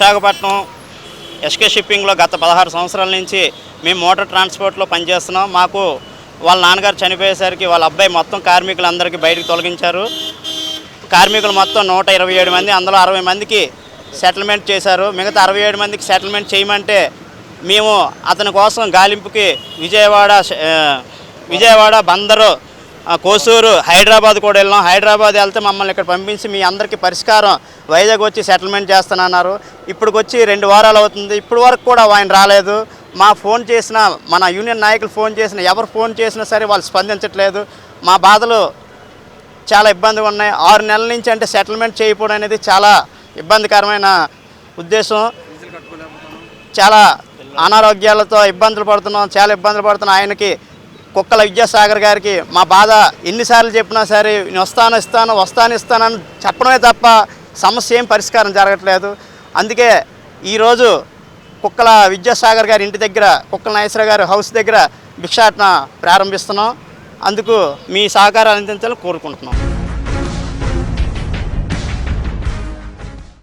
Visakhapatnam SK షిప్పింగ్లో గత 16 సంవత్సరాల నుంచి మేము మోటార్ ట్రాన్స్పోర్ట్లో పనిచేస్తున్నాం. మాకు వాళ్ళ నాన్నగారు చనిపోయేసరికి వాళ్ళ అబ్బాయి మొత్తం కార్మికులందరికీ బయటకు తొలగించారు. కార్మికులు మొత్తం 127 మంది, అందులో 60 మందికి సెటిల్మెంట్ చేశారు. మిగతా 67 మందికి సెటిల్మెంట్ చేయమంటే మేము అతని కోసం గాలింపుకి విజయవాడ, బందరు, కోసూరు, హైదరాబాద్ కూడా వెళ్ళాం. హైదరాబాద్ వెళ్తే మమ్మల్ని ఇక్కడ పంపించి మీ అందరికీ పరిష్కారం వైజాగ్ వచ్చి సెటిల్మెంట్ చేస్తానన్నారు. ఇప్పటికి వచ్చి 2 వారాలు అవుతుంది. ఇప్పటి వరకు కూడా ఆయన రాలేదు. ఫోన్ చేసిన మన యూనియన్ నాయకులు ఫోన్ చేసిన ఎవరు ఫోన్ చేసినా సరే వాళ్ళు స్పందించట్లేదు. మా బాధలు చాలా ఇబ్బందిగా ఉన్నాయి. 6 నెలల నుంచి అంటే సెటిల్మెంట్ చేయకపోవడం అనేది చాలా ఇబ్బందికరమైన ఉద్దేశం. చాలా అనారోగ్యాలతో ఇబ్బందులు పడుతున్నాం, చాలా ఇబ్బందులు పడుతున్నాం. ఆయనకి కుక్కల విద్యాసాగర్ గారికి మా బాధ ఎన్నిసార్లు చెప్పినా సరే నేను ఇస్తానని చెప్పడమే తప్ప సమస్య ఏం పరిష్కారం జరగట్లేదు. అందుకే ఈరోజు కుక్కల విద్యాసాగర్ గారి ఇంటి దగ్గర, కుక్కల నాగేశ్వరరావు గారి హౌస్ దగ్గర భిక్షాటన ప్రారంభిస్తున్నాం. అందుకు మీ సహకారాలు అందించాలని కోరుకుంటున్నాం.